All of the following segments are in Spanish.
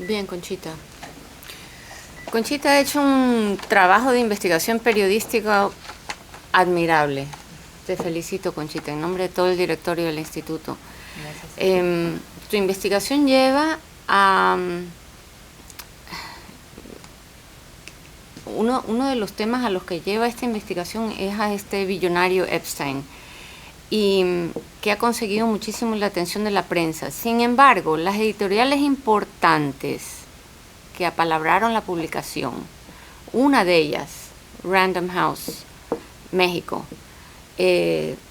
Bien, Conchita. Conchita ha hecho un trabajo de investigación periodística admirable. Te felicito, Conchita, en nombre de todo el directorio del instituto. Gracias. Tu investigación lleva a... Uno de los temas a los que lleva esta investigación es a este billonario Epstein, y que ha conseguido muchísimo la atención de la prensa. Sin embargo, las editoriales importantes que apalabraron la publicación, una de ellas, Random House, México,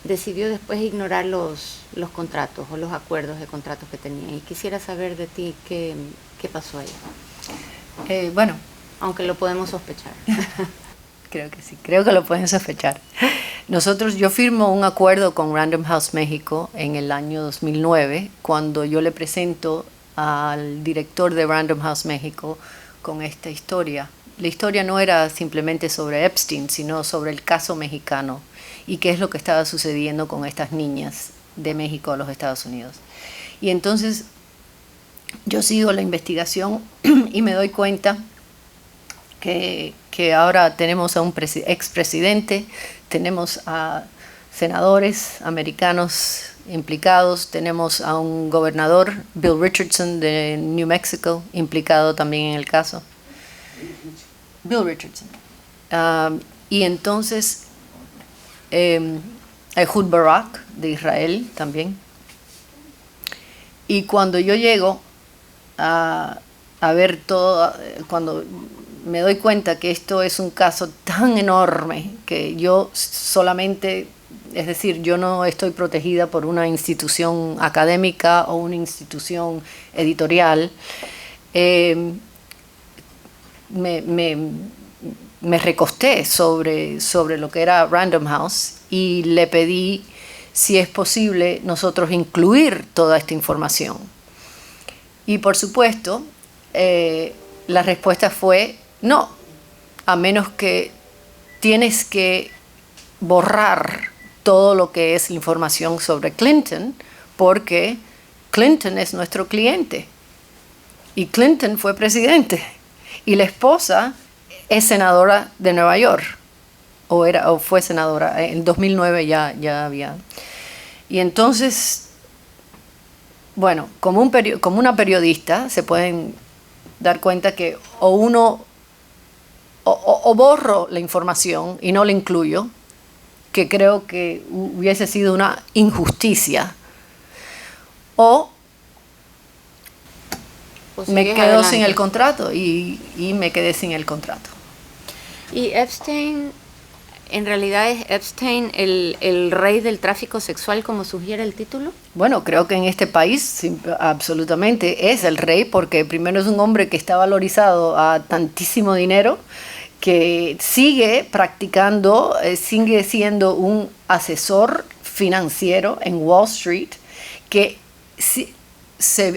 decidió después ignorar los contratos o los acuerdos de contratos que tenían. Y quisiera saber de ti qué pasó ahí. Bueno, aunque lo podemos sospechar. Creo que sí, creo que lo pueden sospechar. Yo firmo un acuerdo con Random House México en el año 2009, cuando yo le presento al director de Random House México con esta historia. La historia no era simplemente sobre Epstein, sino sobre el caso mexicano y qué es lo que estaba sucediendo con estas niñas de México a los Estados Unidos. Y entonces yo sigo la investigación y me doy cuenta que ahora tenemos a un expresidente, tenemos a senadores americanos implicados, tenemos a un gobernador, Bill Richardson de New Mexico, implicado también en el caso. Bill Richardson. Y entonces Ehud Barak de Israel también. Y cuando yo llego a ver todo, cuando me doy cuenta que esto es un caso tan enorme que yo solamente, es decir, yo no estoy protegida por una institución académica o una institución editorial, me recosté sobre lo que era Random House y le pedí si es posible nosotros incluir toda esta información. Y por supuesto, la respuesta fue no, a menos que tienes que borrar todo lo que es la información sobre Clinton, porque Clinton es nuestro cliente y Clinton fue presidente y la esposa es senadora de Nueva York, o fue senadora, en 2009 ya había. Y entonces, bueno, como una periodista se pueden dar cuenta que o borro la información y no la incluyo, que creo que hubiese sido una injusticia, o me quedo adelante sin el contrato y me quedé sin el contrato. ¿Y Epstein, en realidad es Epstein el rey del tráfico sexual, como sugiere el título? Bueno, creo que en este país absolutamente es el rey, porque primero es un hombre que está valorizado a tantísimo dinero, que sigue practicando, sigue siendo un asesor financiero en Wall Street, que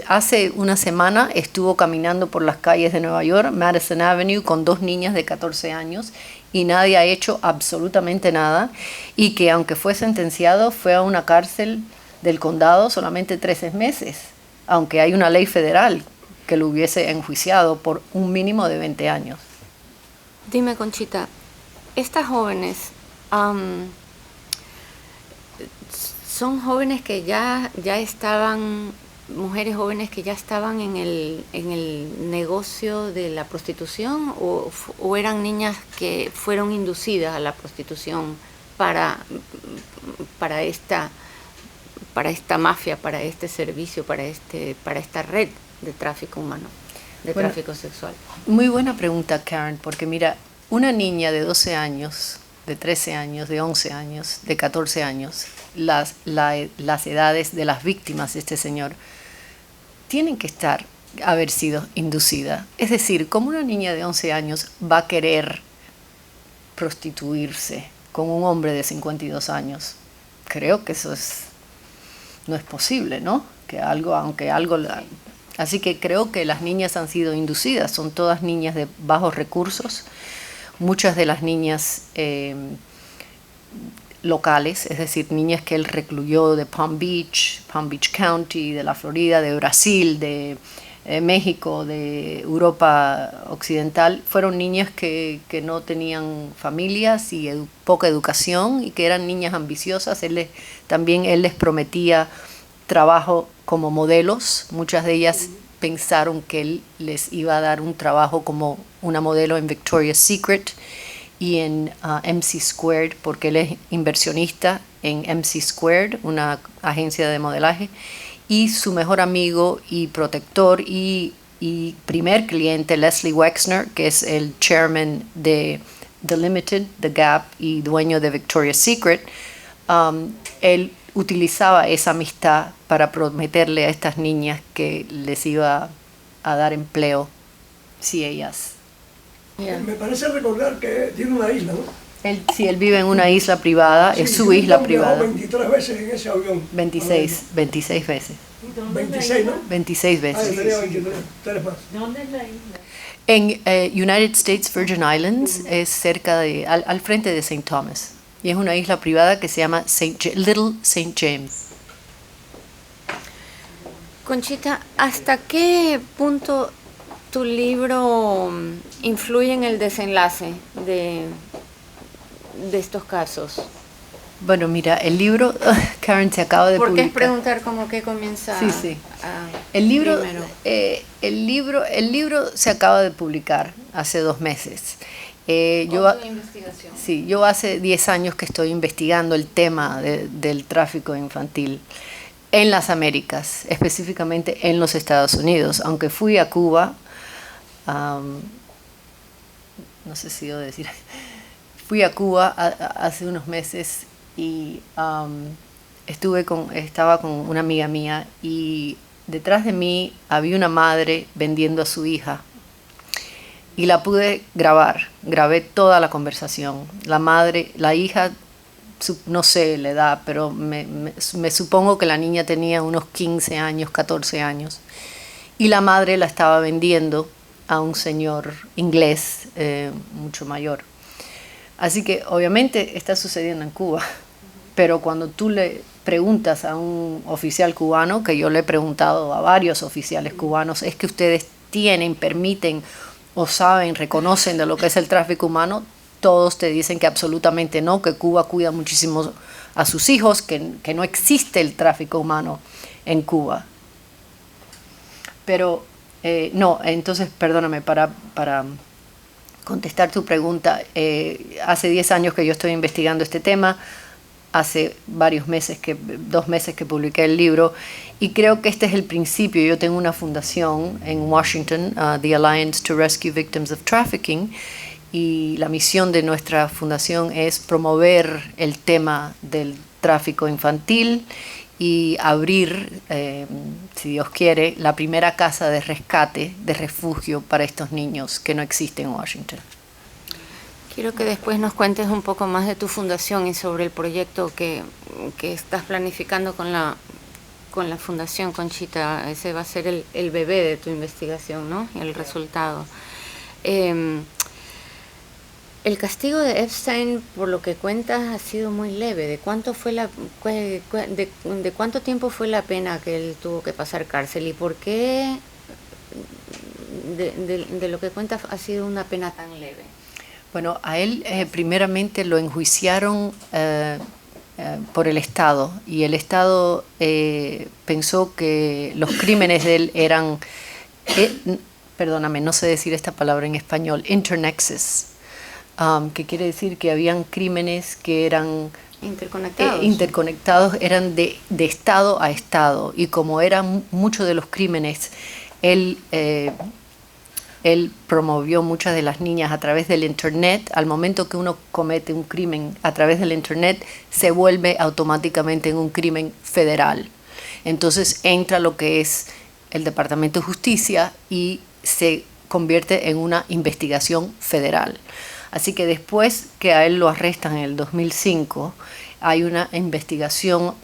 hace una semana estuvo caminando por las calles de Nueva York, Madison Avenue, con 2 niñas de 14 años, y nadie ha hecho absolutamente nada, y que aunque fue sentenciado, fue a una cárcel del condado solamente 13 meses, aunque hay una ley federal que lo hubiese enjuiciado por un mínimo de 20 años. Dime, Conchita, estas jóvenes son jóvenes que ya estaban, mujeres jóvenes que ya estaban en el negocio de la prostitución, o eran niñas que fueron inducidas a la prostitución para esta mafia, para este servicio, para esta red de tráfico humano, de tráfico sexual. Muy buena pregunta, Karen, porque mira, una niña de 12 años, de 13 años, de 11 años, de 14 años, las edades de las víctimas de este señor tienen que haber sido inducidas. Es decir, ¿cómo una niña de 11 años va a querer prostituirse con un hombre de 52 años? Creo que eso no es posible, ¿no? Así que creo que las niñas han sido inducidas, son todas niñas de bajos recursos, muchas de las niñas locales, es decir, niñas que él recluyó de Palm Beach County, de la Florida, de Brasil, de México, de Europa Occidental, fueron niñas que no tenían familias y poca educación y que eran niñas ambiciosas. También él les prometía trabajo como modelos. Muchas de ellas pensaron que él les iba a dar un trabajo como una modelo en Victoria's Secret y en MC Squared, porque él es inversionista en MC Squared, una agencia de modelaje, y su mejor amigo y protector y primer cliente, Leslie Wexner, que es el chairman de The Limited, The Gap y dueño de Victoria's Secret, él utilizaba esa amistad para prometerle a estas niñas que les iba a dar empleo si ellas... Yeah. Me parece recordar que tiene una isla, ¿no? Él vive en una isla privada, sí, es su isla privada. 23 veces en ese avión. 26 veces. 26, ¿no? 26 veces. Ah, tenía 23 más. ¿Dónde es la isla? En United States Virgin Islands, es cerca de, al frente de St. Thomas. Y es una isla privada que se llama Little St. James. Conchita, ¿hasta qué punto tu libro influye en el desenlace de estos casos? Bueno, mira, el libro, Karen, se acaba de publicar. Porque es preguntar cómo que comienza. Sí. El libro se acaba de publicar hace 2 meses. Investigación. Sí, yo hace 10 años que estoy investigando el tema del tráfico infantil en las Américas, específicamente en los Estados Unidos, aunque fui a Cuba. No sé si debo decir, fui a Cuba hace unos meses y estaba con una amiga mía y detrás de mí había una madre vendiendo a su hija y la pude grabar, grabé toda la conversación. La hija, no sé la edad, pero me supongo que la niña tenía unos 15 años, 14 años y la madre la estaba vendiendo a un señor inglés mucho mayor. Así que obviamente está sucediendo en Cuba, pero cuando tú le preguntas a un oficial cubano, que yo le he preguntado a varios oficiales cubanos, es que ustedes permiten o saben, reconocen de lo que es el tráfico humano, todos te dicen que absolutamente no, que Cuba cuida muchísimo a sus hijos, que no existe el tráfico humano en Cuba. Pero no, entonces perdóname, para contestar tu pregunta, hace 10 años que yo estoy investigando este tema, hace 2 meses que publiqué el libro y creo que este es el principio. Yo tengo una fundación en Washington, The Alliance to Rescue Victims of Trafficking, y la misión de nuestra fundación es promover el tema del tráfico infantil y abrir, si Dios quiere, la primera casa de rescate, de refugio para estos niños que no existe en Washington. Quiero que después nos cuentes un poco más de tu fundación y sobre el proyecto que estás planificando con la fundación, Conchita. Ese va a ser el bebé de tu investigación, ¿no? Y el resultado. El castigo de Epstein, por lo que cuentas, ha sido muy leve. ¿De cuánto tiempo fue la pena que él tuvo que pasar cárcel? ¿Y por qué de lo que cuentas ha sido una pena tan leve? Bueno, a él primeramente lo enjuiciaron por el Estado y el Estado pensó que los crímenes de él eran, perdóname, no sé decir esta palabra en español, internexes, que quiere decir que habían crímenes que eran interconectados, eran de Estado a Estado, y como eran muchos de los crímenes, él promovió muchas de las niñas a través del Internet. Al momento que uno comete un crimen a través del Internet, se vuelve automáticamente en un crimen federal. Entonces entra lo que es el Departamento de Justicia y se convierte en una investigación federal. Así que después que a él lo arrestan en el 2005, hay una investigación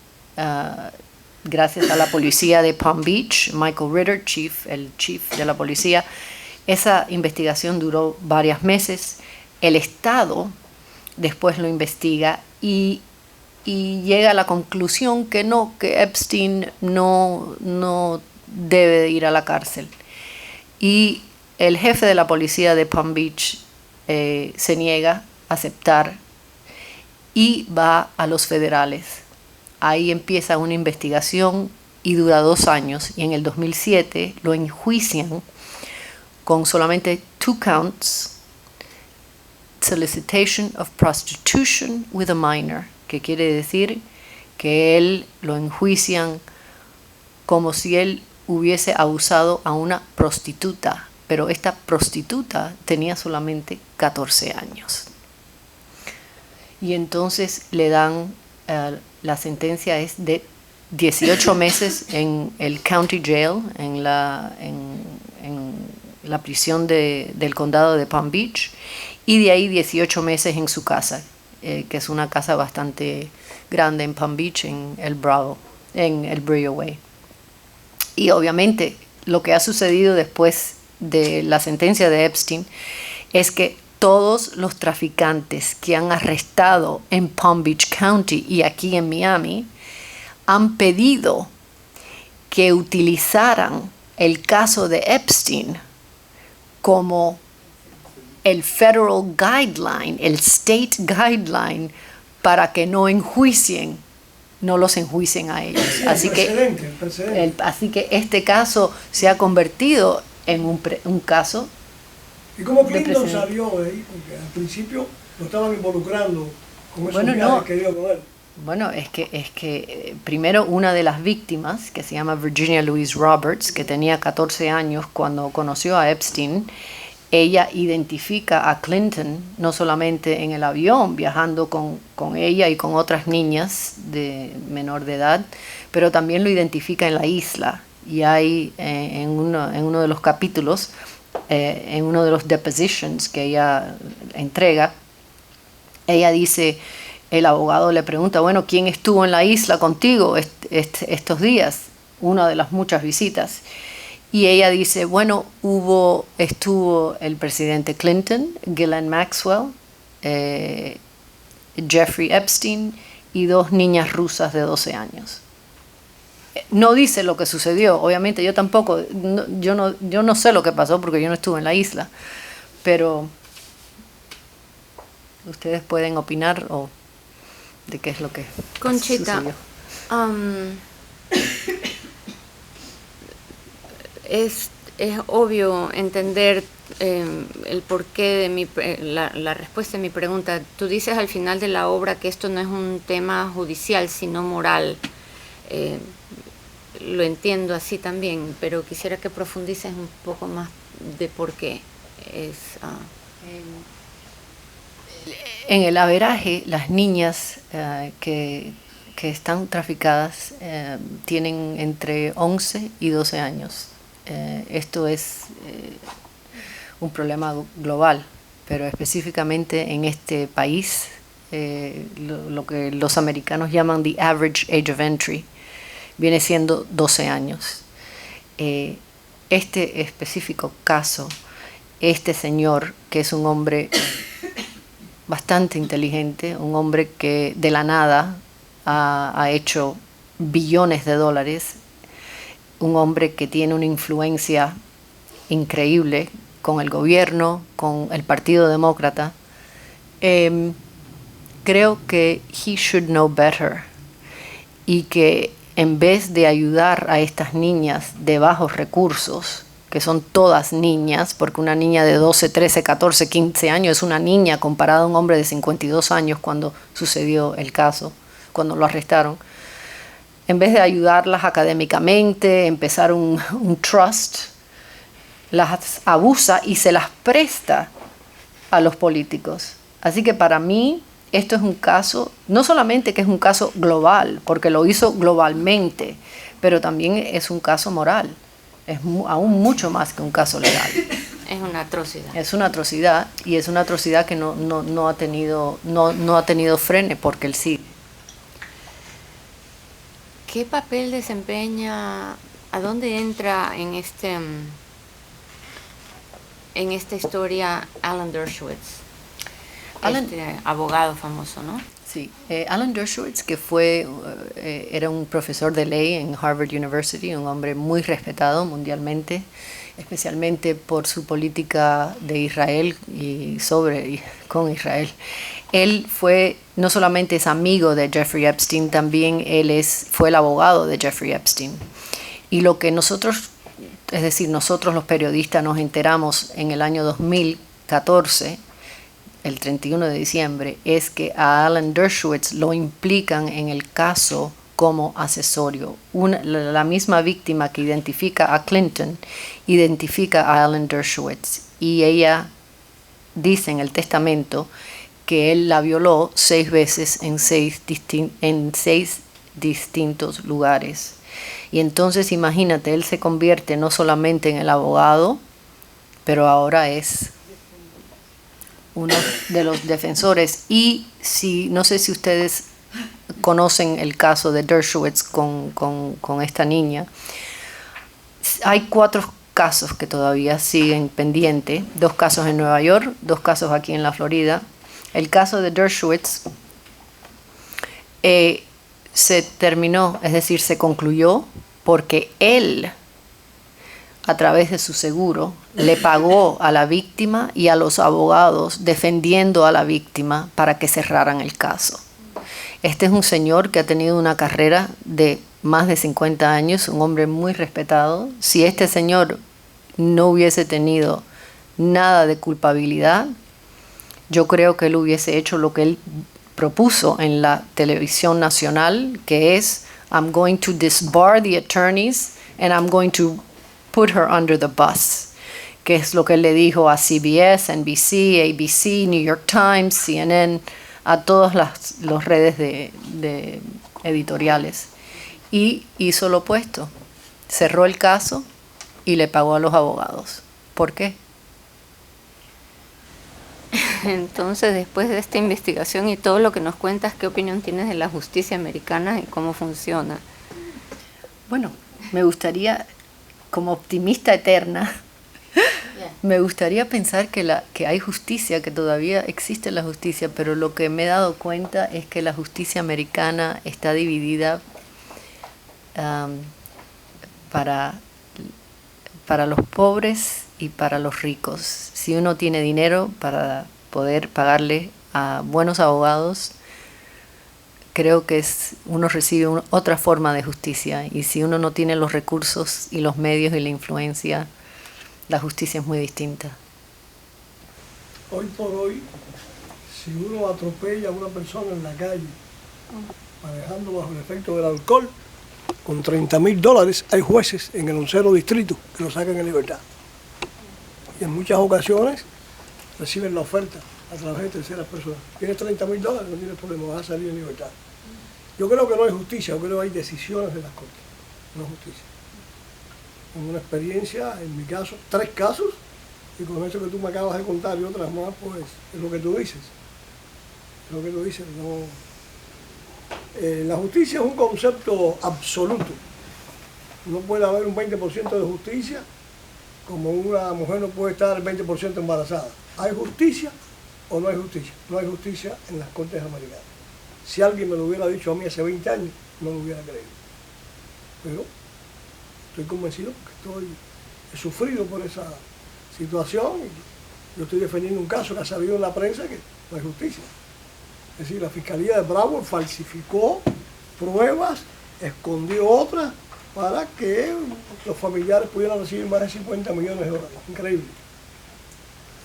gracias a la policía de Palm Beach, Michael Ritter, el chief de la policía. Esa investigación duró varios meses. El Estado después lo investiga y llega a la conclusión que Epstein no debe de ir a la cárcel. y el jefe de la policía de Palm Beach se niega a aceptar y va a los federales. Ahí empieza una investigación y dura 2 años, y en el 2007 lo enjuician con solamente 2 counts: solicitation of prostitution with a minor, que quiere decir que él lo enjuician como si él hubiese abusado a una prostituta, pero esta prostituta tenía solamente 14 años. Y entonces le dan, la sentencia es de 18 meses en el county jail, en la prisión del condado de Palm Beach, y de ahí 18 meses en su casa, que es una casa bastante grande en Palm Beach, en el Brio Way. Y obviamente lo que ha sucedido después de la sentencia de Epstein es que todos los traficantes que han arrestado en Palm Beach County y aquí en Miami han pedido que utilizaran el caso de Epstein como el federal guideline, el state guideline, para que no los enjuicien a ellos. Así que este caso se ha convertido en un caso. ¿Y cómo Clinton salió de ahí? Porque al principio lo estaban involucrando con esos viajes que dio con él. Bueno, es que primero una de las víctimas, que se llama Virginia Louise Roberts, que tenía 14 años cuando conoció a Epstein, ella identifica a Clinton no solamente en el avión, viajando con ella y con otras niñas de menor de edad, pero también lo identifica en la isla. Y hay en uno de los capítulos, en uno de los depositions que ella entrega, ella dice, el abogado le pregunta, bueno, ¿quién estuvo en la isla contigo estos días? Una de las muchas visitas. Y ella dice, bueno, estuvo el presidente Clinton, Ghislaine Maxwell, Jeffrey Epstein y 2 niñas rusas de 12 años. No dice lo que sucedió, obviamente yo tampoco, yo no sé lo que pasó porque yo no estuve en la isla, pero ustedes pueden opinar o de qué es lo que Conchita, sucedió. Es obvio entender el porqué de la respuesta a mi pregunta. Tú dices al final de la obra que esto no es un tema judicial, sino moral. Lo entiendo así también, pero quisiera que profundices un poco más de por qué es... En el averaje, las niñas que están traficadas tienen entre 11 y 12 años. Esto es un problema global, pero específicamente en este país, lo que los americanos llaman the average age of entry, viene siendo 12 años. Este específico caso, este señor, que es un hombre bastante inteligente, un hombre que de la nada ha hecho billones de dólares, un hombre que tiene una influencia increíble con el gobierno, con el Partido Demócrata, creo que he should know better, y que en vez de ayudar a estas niñas de bajos recursos, que son todas niñas, porque una niña de 12, 13, 14, 15 años es una niña comparada a un hombre de 52 años cuando sucedió el caso, cuando lo arrestaron, en vez de ayudarlas académicamente, empezar un trust, las abusa y se las presta a los políticos. Así que para mí esto es un caso, no solamente que es un caso global, porque lo hizo globalmente, pero también es un caso moral. Es aún mucho más que un caso legal. Es una atrocidad. Es una atrocidad, y es una atrocidad que no ha tenido freno, porque él sigue. ¿Qué papel desempeña, a dónde entra en esta historia Alan Dershowitz? Este abogado famoso, ¿no? Sí, Alan Dershowitz, que era un profesor de ley en Harvard University, un hombre muy respetado mundialmente, especialmente por su política de Israel y con Israel. Él no solamente es amigo de Jeffrey Epstein, también fue el abogado de Jeffrey Epstein. Y lo que nosotros los periodistas nos enteramos en el año 2014, el 31 de diciembre, es que a Alan Dershowitz lo implican en el caso como accesorio. La misma víctima que identifica a Clinton identifica a Alan Dershowitz, y ella dice en el testamento que él la violó 6 veces en 6 distintos lugares. Y entonces imagínate, él se convierte no solamente en el abogado, pero ahora es uno de los defensores. Y no sé si ustedes conocen el caso de Dershowitz con esta niña. Hay 4 casos que todavía siguen pendientes, 2 casos en Nueva York, 2 casos aquí en la Florida. El caso de Dershowitz se terminó, es decir, se concluyó porque él, a través de su seguro, le pagó a la víctima y a los abogados defendiendo a la víctima para que cerraran el caso. Este es un señor que ha tenido una carrera de más de 50 años, un hombre muy respetado. Si este señor no hubiese tenido nada de culpabilidad, yo creo que él hubiese hecho lo que él propuso en la televisión nacional, que es I'm going to disbar the attorneys and I'm going to put her under the bus, que es lo que él le dijo a CBS, NBC, ABC, New York Times, CNN, a todas las redes de editoriales. Y hizo lo opuesto, cerró el caso y le pagó a los abogados. ¿Por qué? Entonces, después de esta investigación y todo lo que nos cuentas, ¿qué opinión tienes de la justicia americana y cómo funciona? Bueno, me gustaría, como optimista eterna, me gustaría pensar que hay justicia, que todavía existe la justicia, pero lo que me he dado cuenta es que la justicia americana está dividida para los pobres y para los ricos. Si uno tiene dinero para poder pagarle a buenos abogados, creo que uno recibe otra forma de justicia. Y si uno no tiene los recursos y los medios y la influencia, la justicia es muy distinta. Hoy por hoy, si uno atropella a una persona en la calle, manejando bajo el efecto del alcohol, con $30,000 hay jueces en el 11º distrito que lo sacan en libertad. Y en muchas ocasiones reciben la oferta a través de terceras personas. Tienes $30,000, no tienes problema, vas a salir en libertad. Yo creo que no hay justicia, yo creo que hay decisiones de las cortes, no es justicia. En una experiencia, en mi caso, 3 casos, y con eso que tú me acabas de contar y otras más, pues es lo que tú dices. Es lo que tú dices, no. La justicia es un concepto absoluto. No puede haber un 20% de justicia, como una mujer no puede estar el 20% embarazada. ¿Hay justicia o no hay justicia? No hay justicia en las cortes americanas. Si alguien me lo hubiera dicho a mí hace 20 años, no lo hubiera creído. Pero estoy convencido porque he sufrido por esa situación y yo estoy defendiendo un caso que ha salido en la prensa que no hay justicia. Es decir, la Fiscalía de Broward falsificó pruebas, escondió otras para que los familiares pudieran recibir más de $50 millones. Increíble.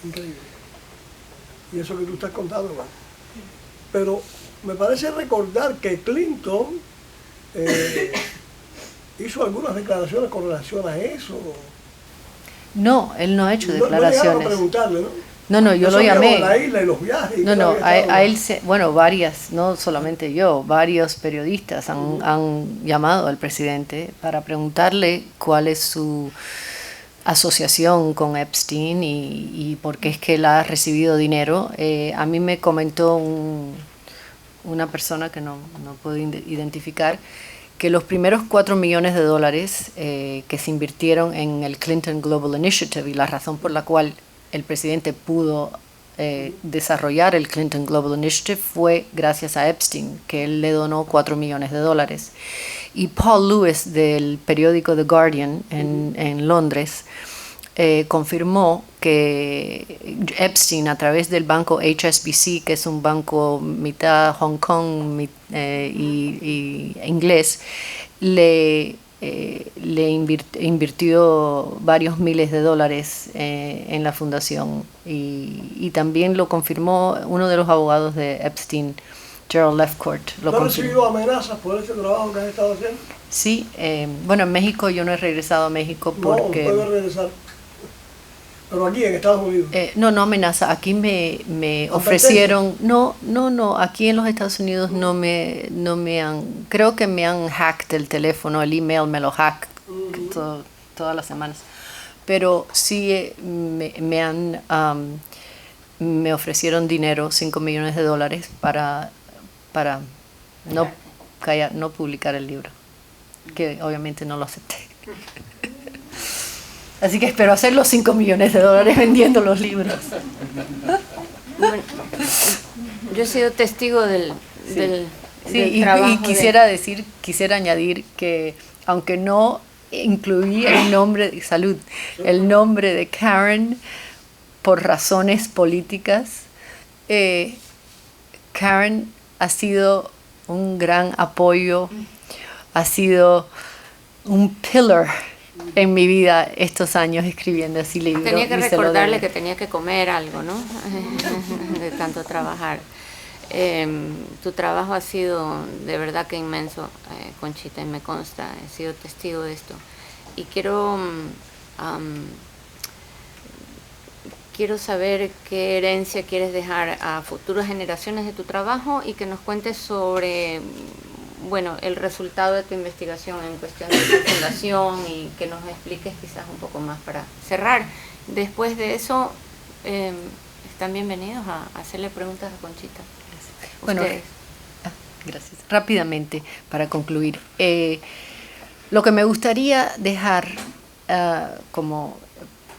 Increíble. Y eso que tú estás contando, hermano. Pero me parece recordar que Clinton hizo algunas declaraciones con relación a eso. No, él no ha hecho declaraciones. No preguntarle, ¿no? No, yo lo llamé. La isla y los viajes. Y a él, no solamente yo, varios periodistas han llamado al presidente para preguntarle cuál es su asociación con Epstein y por qué es que él ha recibido dinero. A mí me comentó una persona que no puedo identificar que los primeros $4 millones que se invirtieron en el Clinton Global Initiative, y la razón por la cual el presidente pudo desarrollar el Clinton Global Initiative fue gracias a Epstein, que él le donó $4 millones. Y Paul Lewis, del periódico The Guardian en Londres, confirmó que Epstein, a través del banco HSBC, que es un banco mitad Hong Kong y inglés, le invirtió varios miles de dólares en la fundación, y también lo confirmó uno de los abogados de Epstein, Gerald Lefcourt. ¿No has recibido amenazas por ese trabajo que has estado haciendo? Sí, bueno, en México yo no he regresado a México porque... No, puedo regresar. Pero aquí en Estados Unidos. No amenaza. Aquí me ofrecieron... No, aquí en los Estados Unidos no me han... Creo que me han hacked el teléfono, el email me lo hack todas las semanas. Pero sí me ofrecieron dinero, $5 millones para no publicar el libro, que obviamente no lo acepté. Así que espero hacer los $5 millones vendiendo los libros. Bueno, yo he sido testigo del trabajo. Y quisiera añadir que, aunque no incluí el nombre de Karen por razones políticas, Karen ha sido un gran apoyo, ha sido un pillar en mi vida estos años escribiendo así libros. Tenía que recordarle que tenía que comer algo, ¿no? De tanto trabajar. Tu trabajo ha sido de verdad que inmenso, Conchita, y me consta, he sido testigo de esto. Y quiero saber qué herencia quieres dejar a futuras generaciones de tu trabajo, y que nos cuentes sobre, bueno, el resultado de tu investigación en cuestión de tu fundación, y que nos expliques quizás un poco más para cerrar. Después de eso, están bienvenidos a hacerle preguntas a Conchita. Bueno, gracias. Rápidamente, para concluir, lo que me gustaría dejar como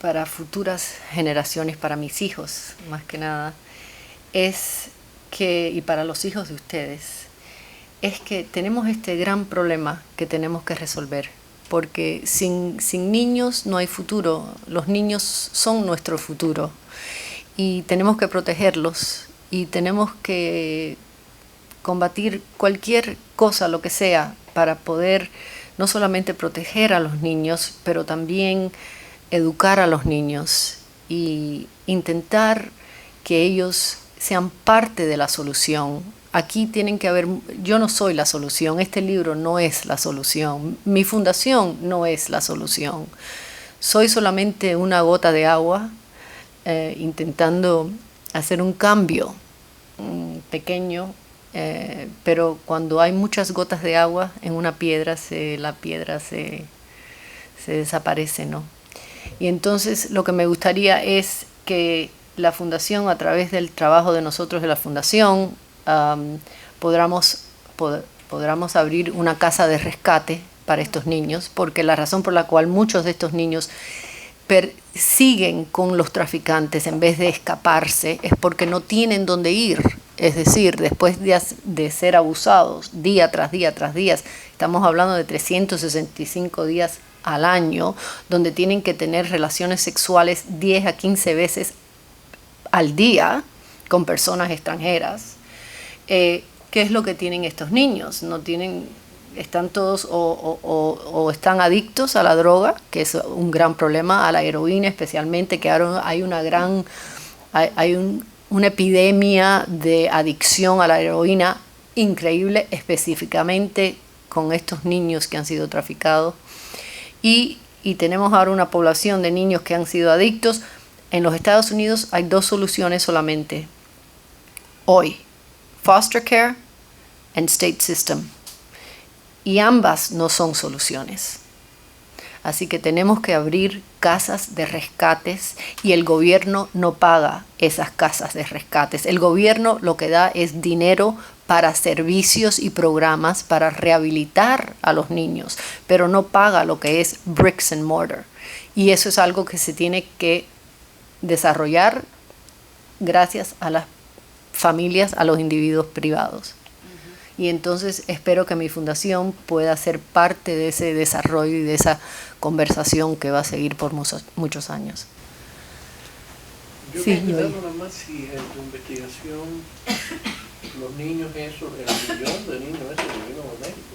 para futuras generaciones, para mis hijos más que nada, es que, y para los hijos de ustedes, es que tenemos este gran problema que tenemos que resolver, porque sin niños no hay futuro. Los niños son nuestro futuro y tenemos que protegerlos, y tenemos que combatir cualquier cosa, lo que sea, para poder no solamente proteger a los niños, pero también educar a los niños y intentar que ellos sean parte de la solución. Aquí tienen que haber, yo no soy la solución, este libro no es la solución, mi fundación no es la solución. Soy solamente una gota de agua intentando hacer un cambio pequeño, pero cuando hay muchas gotas de agua en una piedra, la piedra se desaparece, ¿no? Y entonces lo que me gustaría es que la fundación, a través del trabajo de nosotros de la fundación, podamos abrir una casa de rescate para estos niños, porque la razón por la cual muchos de estos niños siguen con los traficantes en vez de escaparse es porque no tienen dónde ir. Es decir, después de ser abusados día tras día tras día, estamos hablando de 365 días al año, donde tienen que tener relaciones sexuales 10 a 15 veces al día con personas extranjeras. ¿Qué es lo que tienen estos niños? Están todos o están adictos a la droga, que es un gran problema, a la heroína especialmente, que ahora hay una epidemia de adicción a la heroína increíble, específicamente con estos niños que han sido traficados. Y tenemos ahora una población de niños que han sido adictos. En los Estados Unidos hay 2 soluciones solamente hoy: foster care and state system. Y ambas no son soluciones. Así que tenemos que abrir casas de rescates, y el gobierno no paga esas casas de rescates. El gobierno lo que da es dinero para servicios y programas para rehabilitar a los niños, pero no paga lo que es bricks and mortar. Y eso es algo que se tiene que desarrollar gracias a las familias, a los individuos privados. Y entonces espero que mi fundación pueda ser parte de ese desarrollo y de esa conversación que va a seguir por muchos años. Yo Sí, me pregunto nada más si en tu investigación los niños esos, el millón de niños esos que vino a México,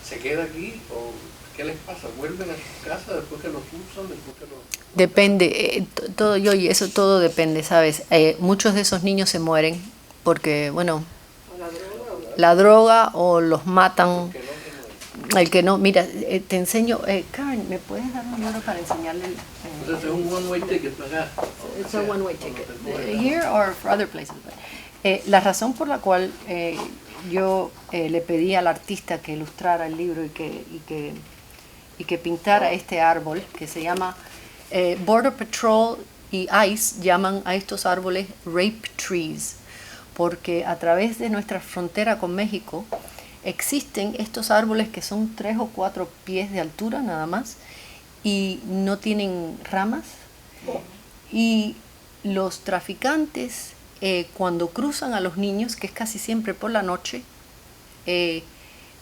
¿se queda aquí o qué les pasa? ¿Vuelven a su casa después que los usan? Después que los... Depende, eso todo depende, ¿sabes? Muchos de esos niños se mueren porque, bueno, la droga o los matan. El que no, mira, te enseño, Karen, ¿me puedes dar un libro para enseñarle? Entonces es un one-way ticket para acá. It's a one-way ticket. Here or for other places. La razón por la cual yo le pedí al artista que ilustrara el libro y que pintara este árbol que se llama Border Patrol y ICE llaman a estos árboles rape trees, porque a través de nuestra frontera con México existen estos árboles que son 3 o 4 pies de altura nada más y no tienen ramas, y los traficantes cuando cruzan a los niños, que es casi siempre por la noche,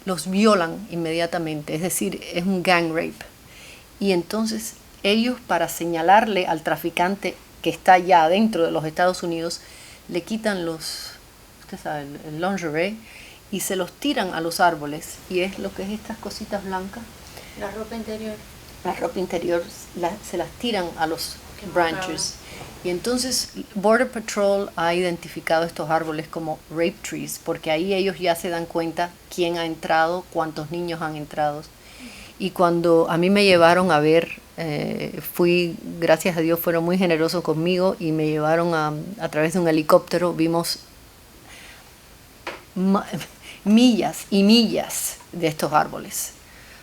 los violan inmediatamente, es decir, es un gang rape. Y entonces ellos, para señalarle al traficante que está ya dentro de los Estados Unidos, le quitan usted sabe, el lingerie y se los tiran a los árboles, y es lo que es estas cositas blancas. La ropa interior. La ropa interior se las tiran a los branches. Y entonces Border Patrol ha identificado estos árboles como rape trees, porque ahí ellos ya se dan cuenta quién ha entrado, cuántos niños han entrado. Y cuando a mí me llevaron a ver, gracias a Dios fueron muy generosos conmigo y me llevaron a través de un helicóptero, vimos millas y millas de estos árboles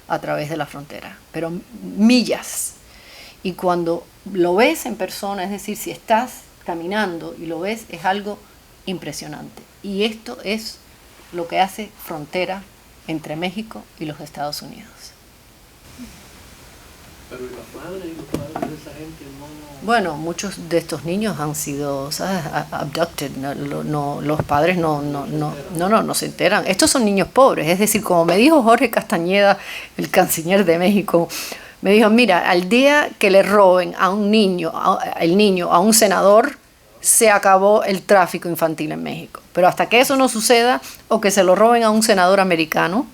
a través de la frontera, pero millas. Y cuando lo ves en persona, es decir, si estás caminando y lo ves, es algo impresionante. Y esto es lo que hace frontera entre México y los Estados Unidos. Pero ¿y las madres y los padres de esa gente no? Bueno, muchos de estos niños han sido, ¿sabes?, abducted. Los padres no se enteran. Estos son niños pobres, es decir, como me dijo Jorge Castañeda, el canciller de México, me dijo, mira, al día que le roben a un niño, a un senador, se acabó el tráfico infantil en México. Pero hasta que eso no suceda, o que se lo roben a un senador americano,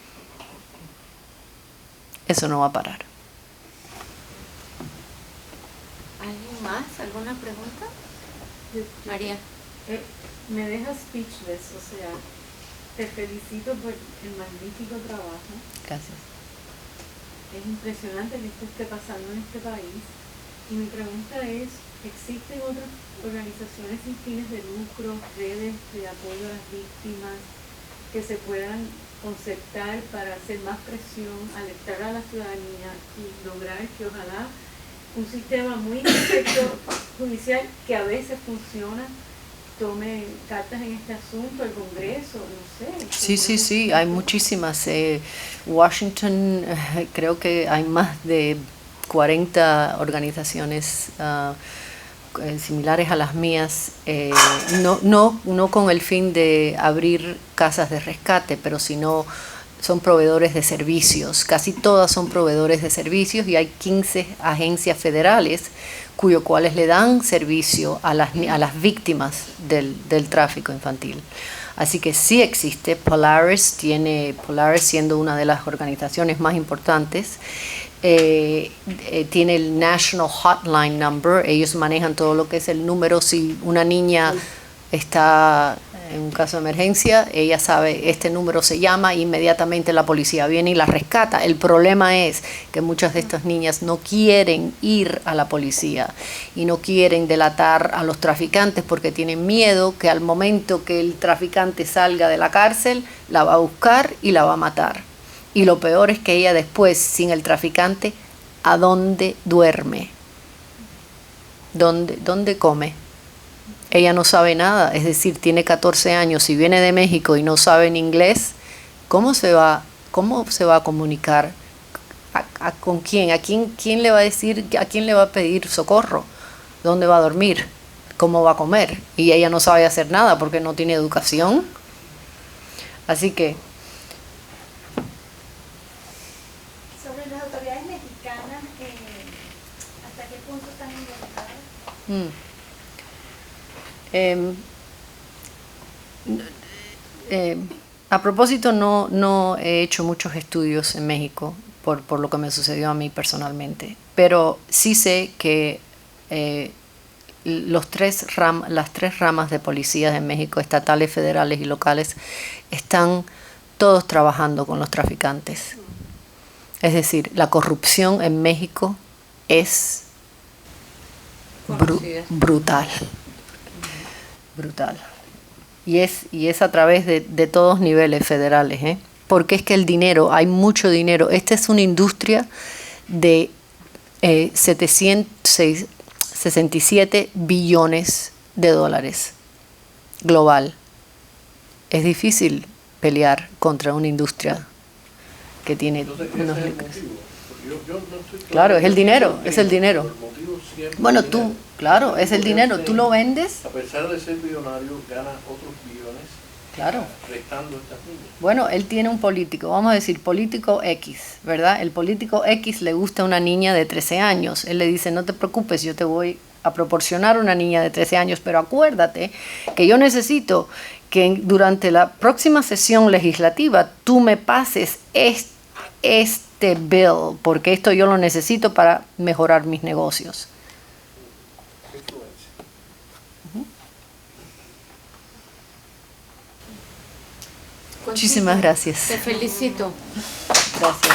eso no va a parar. ¿Alguien más? ¿Alguna pregunta? María. Me deja speechless, o sea, te felicito por el magnífico trabajo. Gracias. Es impresionante que esto esté pasando en este país. Y mi pregunta es, ¿existen otras organizaciones sin fines de lucro, redes de apoyo a las víctimas que se puedan concertar para hacer más presión, alertar a la ciudadanía y lograr que ojalá un sistema muy perfecto judicial que a veces funciona tome cartas en este asunto, el Congreso, no sé? Sí, hay muchísimas. Washington, creo que hay más de 40 organizaciones similares a las mías, no con el fin de abrir casas de rescate, pero sino son proveedores de servicios. Casi todas son proveedores de servicios y hay 15 agencias federales cuales le dan servicio a las víctimas del tráfico infantil. Así que sí existe. Polaris siendo una de las organizaciones más importantes, tiene el National Hotline Number. Ellos manejan todo lo que es el número. Si una niña está en un caso de emergencia, ella sabe, este número se llama, inmediatamente la policía viene y la rescata. El problema es que muchas de estas niñas no quieren ir a la policía y no quieren delatar a los traficantes porque tienen miedo que al momento que el traficante salga de la cárcel, la va a buscar y la va a matar. Y lo peor es que ella después, sin el traficante, ¿a dónde duerme? ¿Dónde come? Ella no sabe nada, es decir, tiene 14 años, si viene de México y no sabe en inglés, ¿cómo se va a comunicar? ¿Con quién? ¿Quién le va a decir? ¿A quién le va a pedir socorro? ¿Dónde va a dormir? ¿Cómo va a comer? Y ella no sabe hacer nada porque no tiene educación. Así que Sobre las autoridades mexicanas, ¿hasta qué punto están involucradas? a propósito, no he hecho muchos estudios en México por lo que me sucedió a mí personalmente, pero sí sé que las tres ramas de policías en México, estatales, federales y locales, están todos trabajando con los traficantes. Es decir, la corrupción en México es brutal. Brutal. Y es a través de todos niveles federales, ¿eh? Porque es que el dinero, hay mucho dinero. Esta es una industria de 767 billones de dólares global. Es difícil pelear contra una industria que tiene Entonces, unos ese es el límites. motivo. Porque yo no estoy Claro, es el dinero, Pero es el dinero. el motivo siempre Bueno, es tú, dinero. claro, es el Porque dinero. él Tú lo vendes, a pesar de ser billonario, gana otros billones claro. restando a estas niñas. Bueno, él tiene un político, vamos a decir político X, ¿verdad? El político X le gusta a una niña de 13 años. Él le dice, no te preocupes, yo te voy a proporcionar una niña de 13 años, pero acuérdate que yo necesito que durante la próxima sesión legislativa tú me pases este bill, porque esto yo lo necesito para mejorar mis negocios. Influencia. Muchísimas gracias. Te felicito. Gracias.